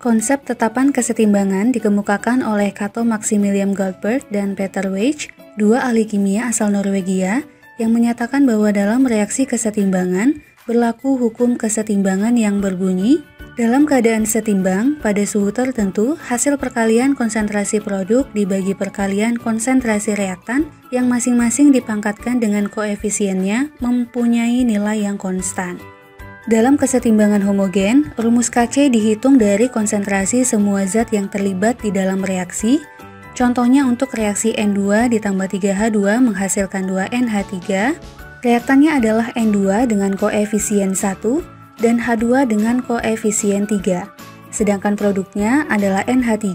Konsep tetapan kesetimbangan dikemukakan oleh Cato Maximilian Goldberg dan Peter Weitsch, dua ahli kimia asal Norwegia, yang menyatakan bahwa dalam reaksi kesetimbangan berlaku hukum kesetimbangan yang berbunyi, dalam keadaan setimbang pada suhu tertentu, hasil perkalian konsentrasi produk dibagi perkalian konsentrasi reaktan yang masing-masing dipangkatkan dengan koefisiennya mempunyai nilai yang konstan. Dalam kesetimbangan homogen, rumus Kc dihitung dari konsentrasi semua zat yang terlibat di dalam reaksi. Contohnya untuk reaksi N2 ditambah 3H2 menghasilkan 2NH3. Reaktannya adalah N2 dengan koefisien 1 dan H2 dengan koefisien 3. Sedangkan produknya adalah NH3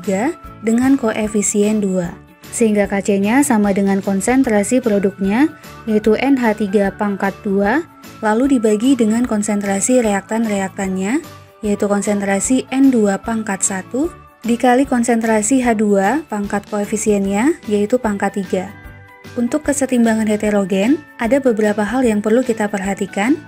dengan koefisien 2. Sehingga Kc-nya sama dengan konsentrasi produknya, yaitu NH3 pangkat 2, lalu dibagi dengan konsentrasi reaktan-reaktannya, yaitu konsentrasi N2 pangkat 1, dikali konsentrasi H2 pangkat koefisiennya, yaitu pangkat 3. Untuk kesetimbangan heterogen, ada beberapa hal yang perlu kita perhatikan.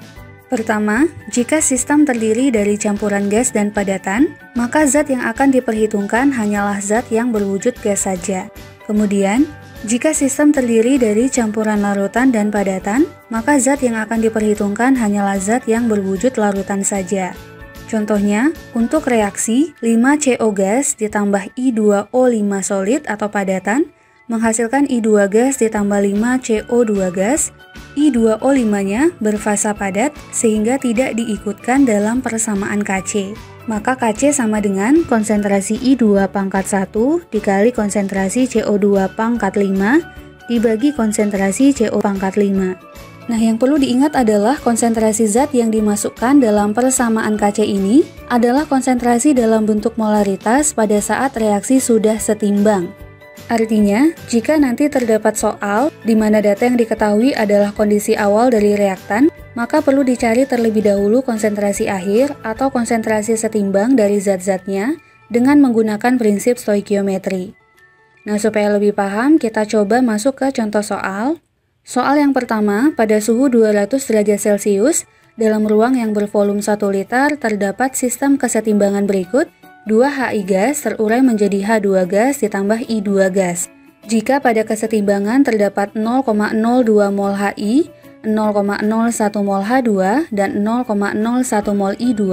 Pertama, jika sistem terdiri dari campuran gas dan padatan, maka zat yang akan diperhitungkan hanyalah zat yang berwujud gas saja. Kemudian, jika sistem terdiri dari campuran larutan dan padatan, maka zat yang akan diperhitungkan hanyalah zat yang berwujud larutan saja. Contohnya, untuk reaksi 5CO gas ditambah I2O5 solid atau padatan, menghasilkan I2 gas ditambah 5CO2 gas, I2O5-nya berfasa padat sehingga tidak diikutkan dalam persamaan Kc. Maka Kc sama dengan konsentrasi I2 pangkat 1 dikali konsentrasi CO2 pangkat 5 dibagi konsentrasi CO pangkat 5. Nah, yang perlu diingat adalah konsentrasi zat yang dimasukkan dalam persamaan Kc ini adalah konsentrasi dalam bentuk molaritas pada saat reaksi sudah setimbang. Artinya, jika nanti terdapat soal di mana data yang diketahui adalah kondisi awal dari reaktan, maka perlu dicari terlebih dahulu konsentrasi akhir atau konsentrasi setimbang dari zat-zatnya dengan menggunakan prinsip stoikiometri. Nah, supaya lebih paham, kita coba masuk ke contoh soal. Soal yang pertama, pada suhu 200 derajat Celcius, dalam ruang yang bervolume 1 liter terdapat sistem kesetimbangan berikut. 2Hi gas terurai menjadi H2 gas ditambah I2 gas. Jika pada kesetimbangan terdapat 0,02 mol Hi, 0,01 mol H2, dan 0,01 mol I2,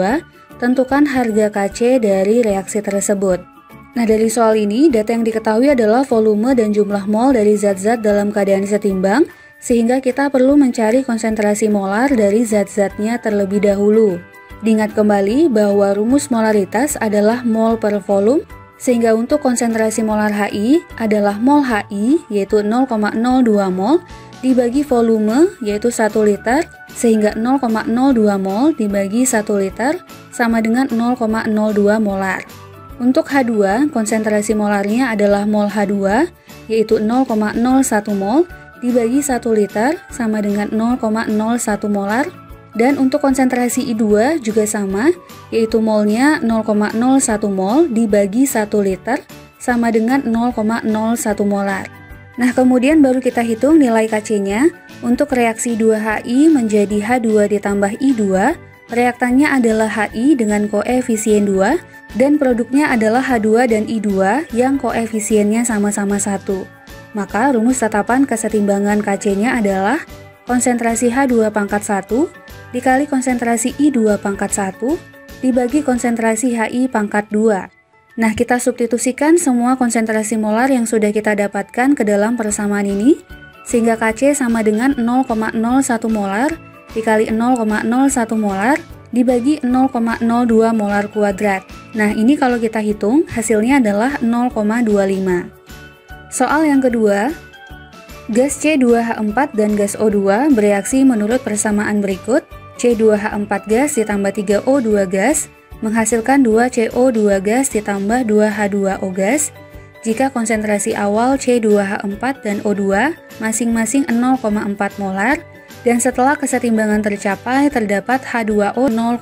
tentukan harga Kc dari reaksi tersebut. Nah, dari soal ini, data yang diketahui adalah volume dan jumlah mol dari zat-zat dalam keadaan setimbang, sehingga kita perlu mencari konsentrasi molar dari zat-zatnya terlebih dahulu. Diingat kembali bahwa rumus molaritas adalah mol per volume, sehingga untuk konsentrasi molar Hi adalah mol Hi, yaitu 0,02 mol, dibagi volume, yaitu 1 liter, sehingga 0,02 mol dibagi 1 liter, sama dengan 0,02 molar. Untuk H2, konsentrasi molarnya adalah mol H2, yaitu 0,01 mol, dibagi 1 liter, sama dengan 0,01 molar. Dan untuk konsentrasi I2 juga sama, yaitu molnya 0,01 mol dibagi 1 liter, sama dengan 0,01 molar. Nah, kemudian baru kita hitung nilai Kc-nya. Untuk reaksi 2Hi menjadi H2 ditambah I2, reaktannya adalah Hi dengan koefisien 2, dan produknya adalah H2 dan I2 yang koefisiennya sama-sama 1. Maka rumus tetapan kesetimbangan Kc-nya adalah konsentrasi H2 pangkat 1 dikali konsentrasi I2 pangkat 1 dibagi konsentrasi Hi pangkat 2. Nah, kita substitusikan semua konsentrasi molar yang sudah kita dapatkan ke dalam persamaan ini, sehingga Kc sama dengan 0,01 molar dikali 0,01 molar dibagi 0,02 molar kuadrat. Nah, ini kalau kita hitung, hasilnya adalah 0,25. Soal yang kedua, gas C2H4 dan gas O2 bereaksi menurut persamaan berikut. C2H4 gas ditambah 3O2 gas menghasilkan 2CO2 gas ditambah 2H2O gas jika konsentrasi awal C2H4 dan O2 masing-masing 0,4 molar dan setelah kesetimbangan tercapai terdapat H2O 0,2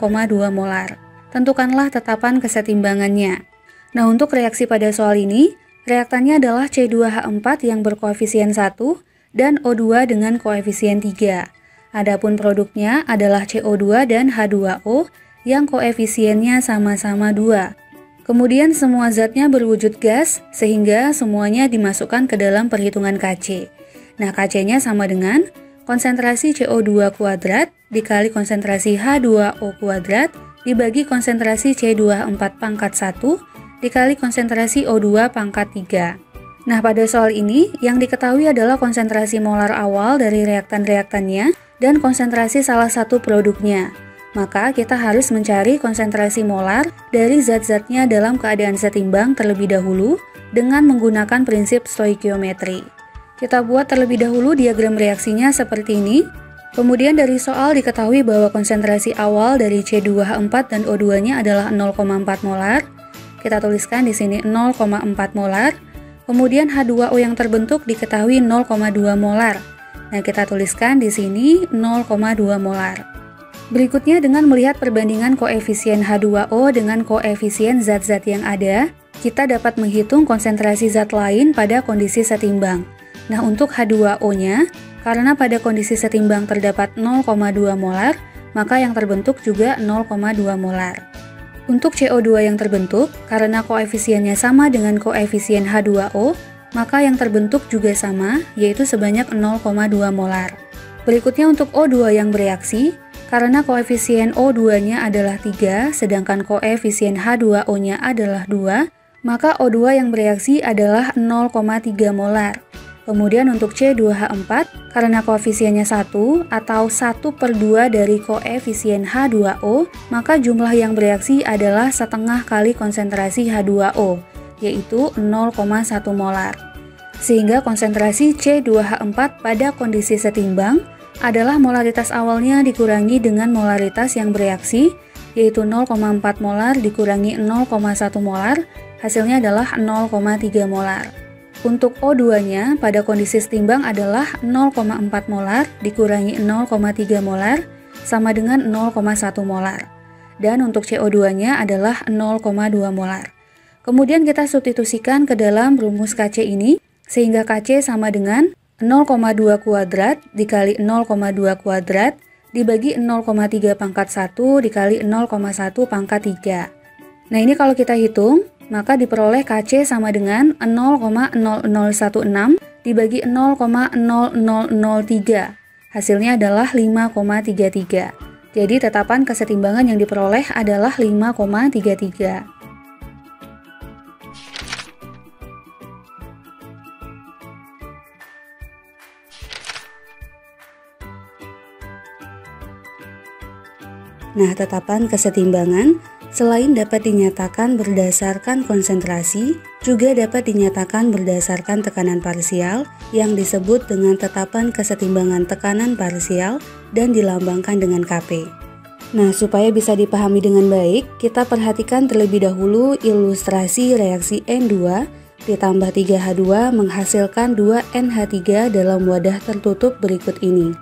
molar. Tentukanlah tetapan kesetimbangannya. Nah, untuk reaksi pada soal ini, reaktannya adalah C2H4 yang berkoefisien 1 dan O2 dengan koefisien 3. Adapun produknya adalah CO2 dan H2O yang koefisiennya sama-sama 2. Kemudian semua zatnya berwujud gas sehingga semuanya dimasukkan ke dalam perhitungan Kc. Nah, Kc-nya sama dengan konsentrasi CO2 kuadrat dikali konsentrasi H2O kuadrat dibagi konsentrasi C24 pangkat 1 dikali konsentrasi O2 pangkat 3. Nah, pada soal ini yang diketahui adalah konsentrasi molar awal dari reaktan-reaktannya dan konsentrasi salah satu produknya. Maka kita harus mencari konsentrasi molar dari zat-zatnya dalam keadaan setimbang terlebih dahulu dengan menggunakan prinsip stoikiometri. Kita buat terlebih dahulu diagram reaksinya seperti ini. Kemudian dari soal diketahui bahwa konsentrasi awal dari C2H4 dan O2-nya adalah 0,4 molar. Kita tuliskan di sini 0,4 molar. Kemudian H2O yang terbentuk diketahui 0,2 molar. Nah, kita tuliskan di sini 0,2 molar. Berikutnya dengan melihat perbandingan koefisien H2O dengan koefisien zat-zat yang ada, kita dapat menghitung konsentrasi zat lain pada kondisi setimbang. Nah, untuk H2O-nya, karena pada kondisi setimbang terdapat 0,2 molar, maka yang terbentuk juga 0,2 molar. Untuk CO2 yang terbentuk, karena koefisiennya sama dengan koefisien H2O, maka yang terbentuk juga sama, yaitu sebanyak 0,2 molar. Berikutnya untuk O2 yang bereaksi, karena koefisien O2-nya adalah 3, sedangkan koefisien H2O-nya adalah 2, maka O2 yang bereaksi adalah 0,3 molar. Kemudian untuk C2H4, karena koefisiennya 1 atau 1/2 dari koefisien H2O, maka jumlah yang bereaksi adalah setengah kali konsentrasi H2O, yaitu 0,1 molar. Sehingga konsentrasi C2H4 pada kondisi setimbang adalah molaritas awalnya dikurangi dengan molaritas yang bereaksi, yaitu 0,4 molar dikurangi 0,1 molar, hasilnya adalah 0,3 molar. Untuk O2-nya pada kondisi setimbang adalah 0,4 molar dikurangi 0,3 molar sama dengan 0,1 molar. Dan untuk CO2-nya adalah 0,2 molar. Kemudian kita substitusikan ke dalam rumus Kc ini, sehingga Kc sama dengan 0,2 kuadrat dikali 0,2 kuadrat dibagi 0,3 pangkat 1 dikali 0,1 pangkat 3. Nah, ini kalau kita hitung, maka diperoleh Kc sama dengan 0,0016 dibagi 0,0003. Hasilnya adalah 5,33. Jadi tetapan kesetimbangan yang diperoleh adalah 5,33. Nah, tetapan kesetimbangan selain dapat dinyatakan berdasarkan konsentrasi, juga dapat dinyatakan berdasarkan tekanan parsial yang disebut dengan tetapan kesetimbangan tekanan parsial dan dilambangkan dengan Kp. Nah, supaya bisa dipahami dengan baik, kita perhatikan terlebih dahulu ilustrasi reaksi N2 ditambah 3H2 menghasilkan 2NH3 dalam wadah tertutup berikut ini.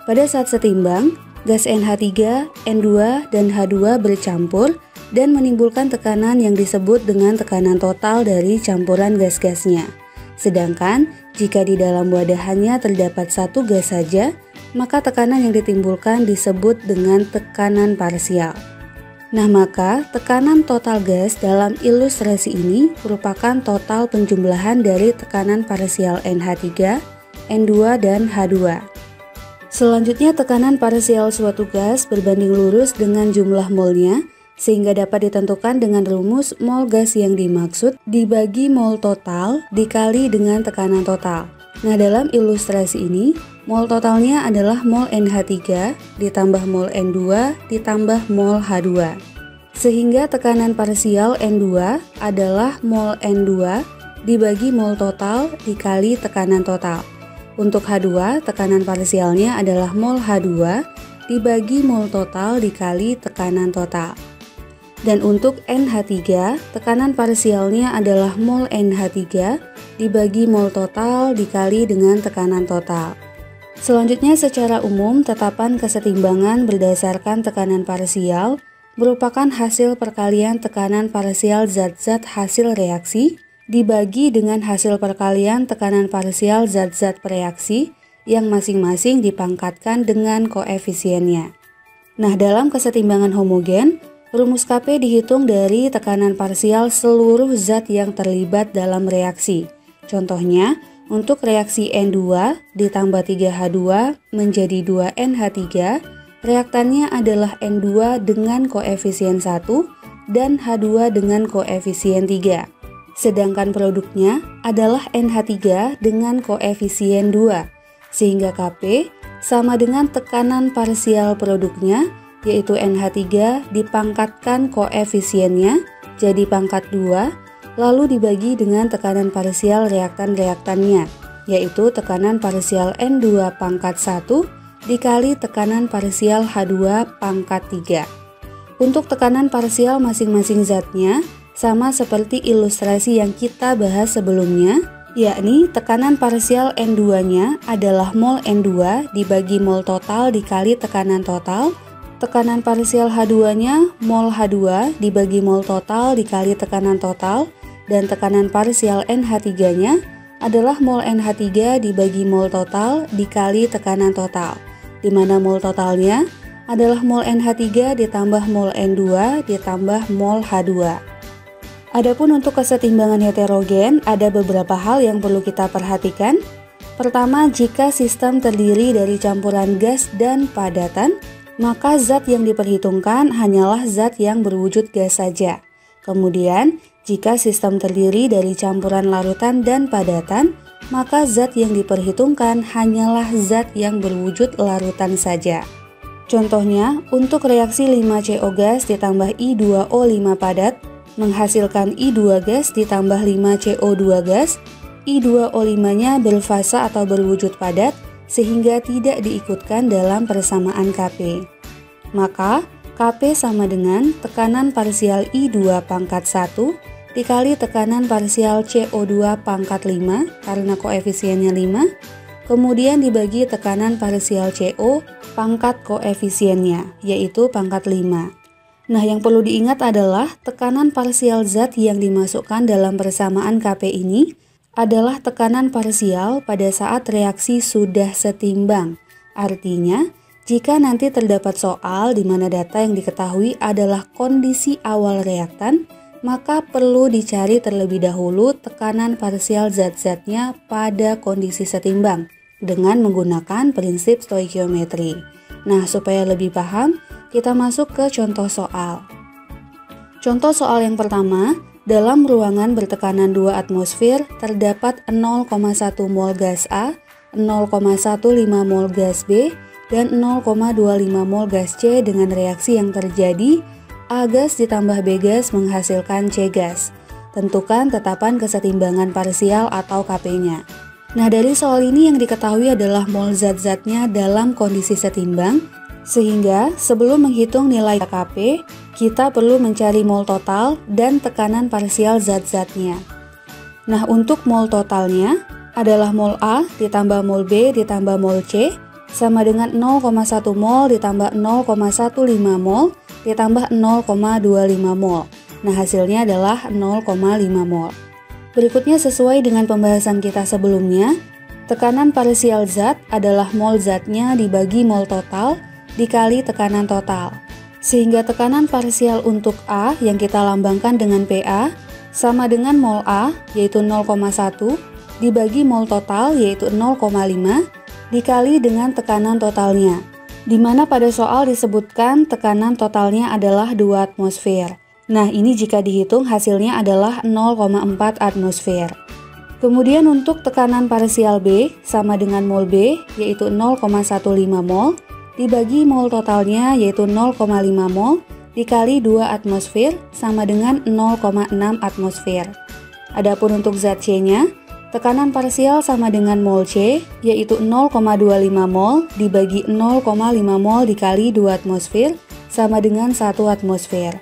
Pada saat setimbang, gas NH3, N2, dan H2 bercampur dan menimbulkan tekanan yang disebut dengan tekanan total dari campuran gas-gasnya. Sedangkan, jika di dalam wadah hanya terdapat satu gas saja, maka tekanan yang ditimbulkan disebut dengan tekanan parsial. Nah, maka tekanan total gas dalam ilustrasi ini merupakan total penjumlahan dari tekanan parsial NH3, N2, dan H2. Selanjutnya, tekanan parsial suatu gas berbanding lurus dengan jumlah molnya, sehingga dapat ditentukan dengan rumus mol gas yang dimaksud dibagi mol total dikali dengan tekanan total. Nah, dalam ilustrasi ini, mol totalnya adalah mol NH3 ditambah mol N2 ditambah mol H2. Sehingga tekanan parsial N2 adalah mol N2 dibagi mol total dikali tekanan total. Untuk H2, tekanan parsialnya adalah mol H2 dibagi mol total dikali tekanan total. Dan untuk NH3, tekanan parsialnya adalah mol NH3 dibagi mol total dikali dengan tekanan total. Selanjutnya, secara umum, tetapan kesetimbangan berdasarkan tekanan parsial merupakan hasil perkalian tekanan parsial zat-zat hasil reaksi dibagi dengan hasil perkalian tekanan parsial zat-zat bereaksi yang masing-masing dipangkatkan dengan koefisiennya. Nah, dalam kesetimbangan homogen, rumus Kp dihitung dari tekanan parsial seluruh zat yang terlibat dalam reaksi. Contohnya, untuk reaksi N2 ditambah 3H2 menjadi 2NH3, reaktannya adalah N2 dengan koefisien 1 dan H2 dengan koefisien 3. Sedangkan produknya adalah NH3 dengan koefisien 2, sehingga Kp sama dengan tekanan parsial produknya, yaitu NH3 dipangkatkan koefisiennya jadi pangkat 2, lalu dibagi dengan tekanan parsial reaktan-reaktannya, yaitu tekanan parsial N2 pangkat 1 dikali tekanan parsial H2 pangkat 3. Untuk tekanan parsial masing-masing zatnya sama seperti ilustrasi yang kita bahas sebelumnya, yakni tekanan parsial N2-nya adalah mol N2 dibagi mol total dikali tekanan total, tekanan parsial H2-nya mol H2 dibagi mol total dikali tekanan total, dan tekanan parsial NH3-nya adalah mol NH3 dibagi mol total dikali tekanan total, di mana mol totalnya adalah mol NH3 ditambah mol N2 ditambah mol H2. Adapun untuk kesetimbangan heterogen, ada beberapa hal yang perlu kita perhatikan. Pertama, jika sistem terdiri dari campuran gas dan padatan, maka zat yang diperhitungkan hanyalah zat yang berwujud gas saja. Kemudian, jika sistem terdiri dari campuran larutan dan padatan, maka zat yang diperhitungkan hanyalah zat yang berwujud larutan saja. Contohnya, untuk reaksi 5CO gas ditambah I2O5 padat menghasilkan I2 gas ditambah 5CO2 gas, I2O5-nya berfasa atau berwujud padat sehingga tidak diikutkan dalam persamaan Kp. Maka, Kp sama dengan tekanan parsial I2 pangkat 1 dikali tekanan parsial CO2 pangkat 5 karena koefisiennya 5, kemudian dibagi tekanan parsial CO pangkat koefisiennya, yaitu pangkat 5. Nah, yang perlu diingat adalah tekanan parsial zat yang dimasukkan dalam persamaan Kp ini adalah tekanan parsial pada saat reaksi sudah setimbang. Artinya, jika nanti terdapat soal di mana data yang diketahui adalah kondisi awal reaktan, maka perlu dicari terlebih dahulu tekanan parsial zat-zatnya pada kondisi setimbang dengan menggunakan prinsip stoikiometri. Nah, supaya lebih paham, kita masuk ke contoh soal. Contoh soal yang pertama, dalam ruangan bertekanan 2 atmosfer terdapat 0,1 mol gas A, 0,15 mol gas B, dan 0,25 mol gas C dengan reaksi yang terjadi A gas ditambah B gas menghasilkan C gas. Tentukan tetapan kesetimbangan parsial atau Kp-nya. Nah, dari soal ini yang diketahui adalah mol zat-zatnya dalam kondisi setimbang, sehingga sebelum menghitung nilai Kp, kita perlu mencari mol total dan tekanan parsial zat-zatnya. Nah, untuk mol totalnya adalah mol A ditambah mol B ditambah mol C sama dengan 0,1 mol ditambah 0,15 mol ditambah 0,25 mol. Nah, hasilnya adalah 0,5 mol. Berikutnya sesuai dengan pembahasan kita sebelumnya, tekanan parsial zat adalah mol zatnya dibagi mol total dikali tekanan total. Sehingga tekanan parsial untuk A yang kita lambangkan dengan PA sama dengan mol A yaitu 0,1 dibagi mol total yaitu 0,5 dikali dengan tekanan totalnya. Di mana pada soal disebutkan tekanan totalnya adalah 2 atmosfer. Nah, ini jika dihitung hasilnya adalah 0,4 atmosfer. Kemudian untuk tekanan parsial B sama dengan mol B yaitu 0,15 mol dibagi mol totalnya yaitu 0,5 mol dikali 2 atmosfer sama dengan 0,6 atmosfer. Adapun untuk zat C-nya, tekanan parsial sama dengan mol C yaitu 0,25 mol dibagi 0,5 mol dikali 2 atmosfer sama dengan 1 atmosfer.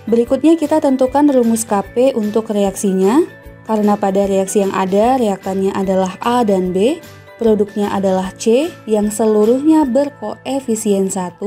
Berikutnya kita tentukan rumus Kp untuk reaksinya. Karena pada reaksi yang ada reaktannya adalah A dan B, produknya adalah C yang seluruhnya berkoefisien 1,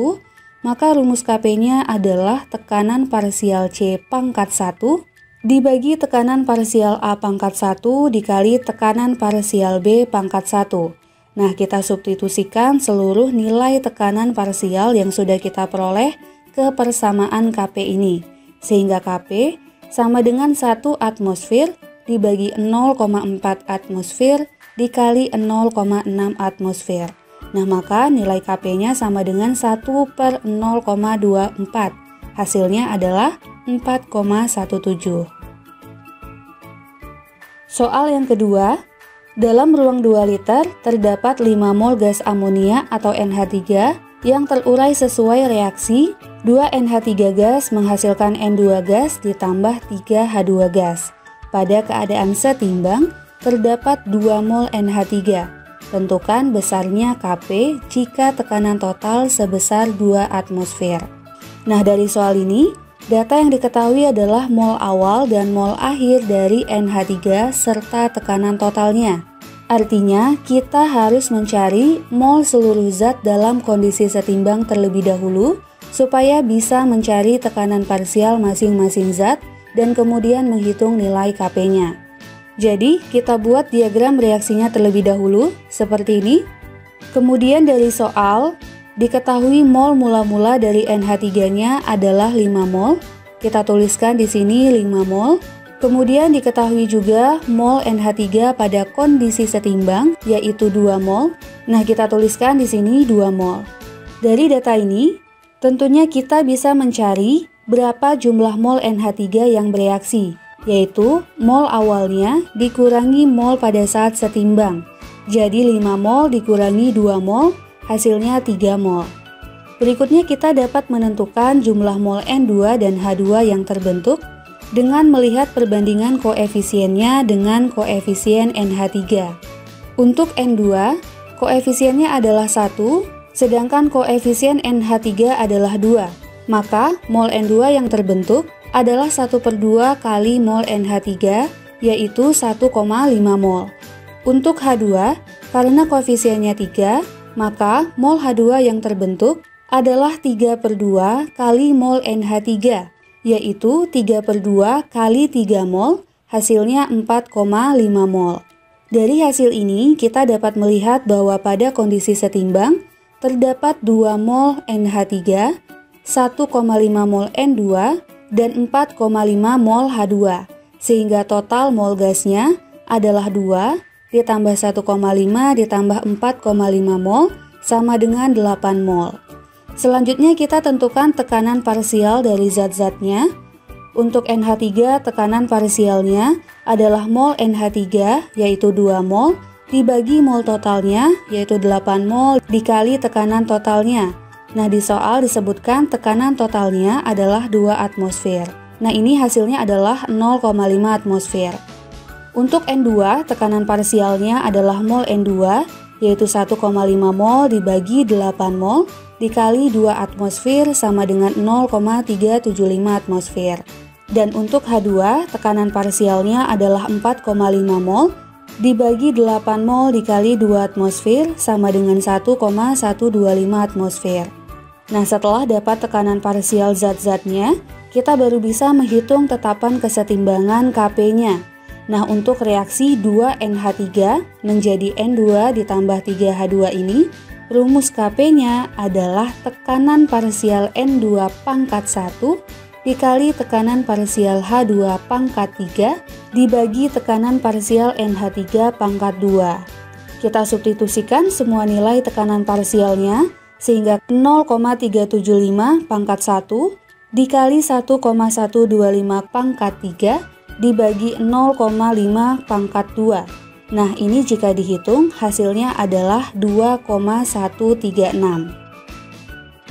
maka rumus Kp-nya adalah tekanan parsial C pangkat 1 dibagi tekanan parsial A pangkat 1 dikali tekanan parsial B pangkat 1. Nah, kita substitusikan seluruh nilai tekanan parsial yang sudah kita peroleh ke persamaan Kp ini. Sehingga Kp sama dengan 1 atmosfer dibagi 0,4 atmosfer dikali 0,6 atmosfer. Nah, maka nilai Kp-nya sama dengan 1/0,24. Hasilnya adalah 4,17. Soal yang kedua, dalam ruang 2 liter terdapat 5 mol gas amonia atau NH3 yang terurai sesuai reaksi 2 NH3 gas menghasilkan N2 gas ditambah 3 H2 gas. Pada keadaan setimbang, terdapat 2 mol NH3. Tentukan besarnya Kp jika tekanan total sebesar 2 atmosfer. Nah, dari soal ini, data yang diketahui adalah mol awal dan mol akhir dari NH3 serta tekanan totalnya. Artinya, kita harus mencari mol seluruh zat dalam kondisi setimbang terlebih dahulu supaya bisa mencari tekanan parsial masing-masing zat dan kemudian menghitung nilai Kp-nya. Jadi, kita buat diagram reaksinya terlebih dahulu seperti ini. Kemudian dari soal, diketahui mol mula-mula dari NH3-nya adalah 5 mol. Kita tuliskan di sini 5 mol. Kemudian diketahui juga mol NH3 pada kondisi setimbang yaitu 2 mol. Nah, kita tuliskan di sini 2 mol. Dari data ini, tentunya kita bisa mencari berapa jumlah mol NH3 yang bereaksi, yaitu mol awalnya dikurangi mol pada saat setimbang. Jadi 5 mol dikurangi 2 mol, hasilnya 3 mol. Berikutnya kita dapat menentukan jumlah mol N2 dan H2 yang terbentuk dengan melihat perbandingan koefisiennya dengan koefisien NH3. Untuk N2, koefisiennya adalah 1, sedangkan koefisien NH3 adalah 2. Maka mol N2 yang terbentuk adalah 1/2 kali mol NH3, yaitu 1,5 mol. Untuk H2, karena koefisiennya 3, maka mol H2 yang terbentuk adalah 3/2 kali mol NH3, yaitu 3/2 kali 3 mol, hasilnya 4,5 mol. Dari hasil ini, kita dapat melihat bahwa pada kondisi setimbang, terdapat 2 mol NH3, 1,5 mol N2, dan 4,5 mol H2, sehingga total mol gasnya adalah 2, ditambah 1,5 ditambah 4,5 mol, sama dengan 8 mol. Selanjutnya kita tentukan tekanan parsial dari zat-zatnya. Untuk NH3 tekanan parsialnya adalah mol NH3 yaitu 2 mol dibagi mol totalnya yaitu 8 mol dikali tekanan totalnya. Nah, di soal disebutkan tekanan totalnya adalah 2 atmosfer. Nah, ini hasilnya adalah 0,5 atmosfer. Untuk N2 tekanan parsialnya adalah mol N2 yaitu 1,5 mol dibagi 8 mol dikali 2 atmosfer sama dengan 0,375 atmosfer. Dan untuk H2, tekanan parsialnya adalah 4,5 mol dibagi 8 mol dikali 2 atmosfer sama dengan 1,125 atmosfer. Nah, setelah dapat tekanan parsial zat-zatnya, kita baru bisa menghitung tetapan kesetimbangan Kp-nya. Nah, untuk reaksi 2NH3 menjadi N2 ditambah 3H2 ini, rumus Kp-nya adalah tekanan parsial N2 pangkat 1 dikali tekanan parsial H2 pangkat 3 dibagi tekanan parsial NH3 pangkat 2. Kita substitusikan semua nilai tekanan parsialnya sehingga 0,375 pangkat 1 dikali 1,125 pangkat 3 dibagi 0,5 pangkat 2. Nah, ini jika dihitung hasilnya adalah 2,136.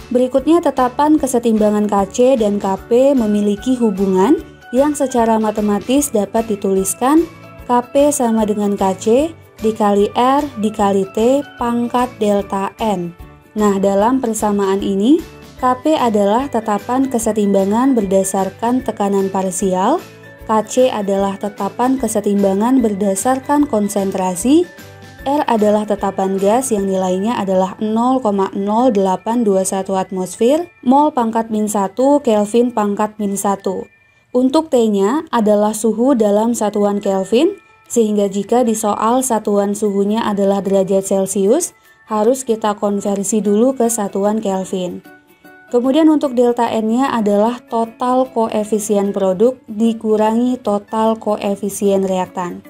Berikutnya tetapan kesetimbangan Kc dan Kp memiliki hubungan yang secara matematis dapat dituliskan Kp sama dengan Kc dikali R dikali T pangkat delta N. Nah, dalam persamaan ini Kp adalah tetapan kesetimbangan berdasarkan tekanan parsial, Kc adalah tetapan kesetimbangan berdasarkan konsentrasi, R adalah tetapan gas yang nilainya adalah 0,0821 atmosfer, mol pangkat min 1, Kelvin pangkat min 1. Untuk T-nya adalah suhu dalam satuan Kelvin, sehingga jika di soal satuan suhunya adalah derajat Celcius, harus kita konversi dulu ke satuan Kelvin. Kemudian untuk delta N-nya adalah total koefisien produk dikurangi total koefisien reaktan.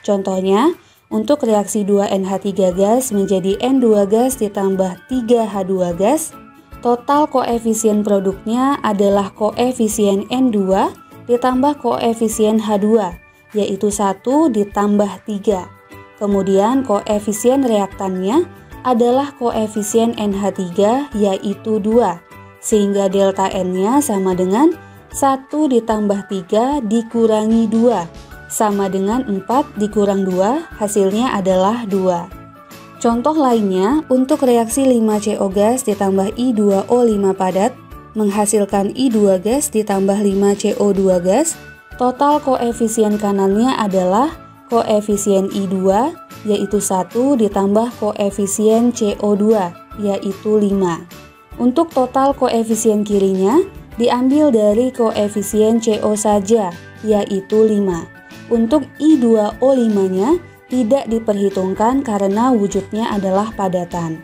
Contohnya, untuk reaksi 2NH3 gas menjadi N2 gas ditambah 3H2 gas, total koefisien produknya adalah koefisien N2 ditambah koefisien H2, yaitu 1 ditambah 3. Kemudian koefisien reaktannya adalah koefisien NH3, yaitu 2. Sehingga delta N-nya sama dengan 1 ditambah 3 dikurangi 2, sama dengan 4 dikurang 2, hasilnya adalah 2. Contoh lainnya, untuk reaksi 5CO gas ditambah I2O5 padat, menghasilkan I2 gas ditambah 5CO2 gas, total koefisien kanannya adalah koefisien I2, yaitu 1 ditambah koefisien CO2, yaitu 5. Untuk total koefisien kirinya diambil dari koefisien CO saja, yaitu 5. Untuk I2O5-nya tidak diperhitungkan karena wujudnya adalah padatan.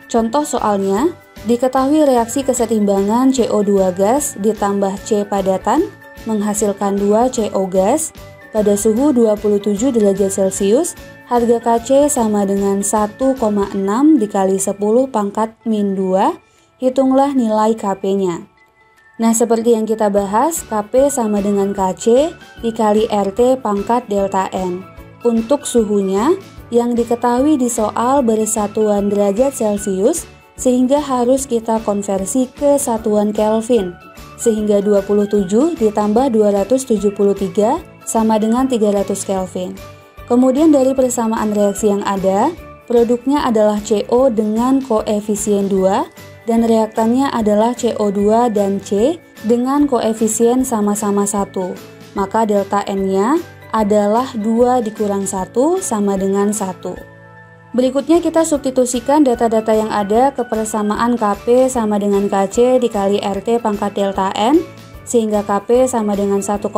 Contoh soalnya, diketahui reaksi kesetimbangan CO2 gas ditambah C padatan menghasilkan 2 CO gas pada suhu 27 derajat Celcius. Harga Kc sama dengan 1,6 dikali 10 pangkat min 2, hitunglah nilai Kp-nya. Nah, seperti yang kita bahas, Kp sama dengan Kc dikali RT pangkat delta N. Untuk suhunya, yang diketahui di soal bersatuan derajat Celcius, sehingga harus kita konversi ke satuan Kelvin. Sehingga 27 ditambah 273 sama dengan 300 Kelvin. Kemudian dari persamaan reaksi yang ada, produknya adalah CO dengan koefisien 2 dan reaktannya adalah CO2 dan C dengan koefisien sama-sama 1. Maka delta N-nya adalah 2 dikurang 1 sama dengan 1. Berikutnya kita substitusikan data-data yang ada ke persamaan Kp sama dengan Kc dikali RT pangkat delta N, sehingga Kp sama dengan 1,6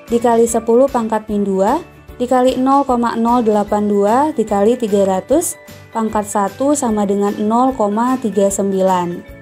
dikali 10 pangkat min 2 dikali 0,082 dikali 300 pangkat 1 sama dengan 0,39.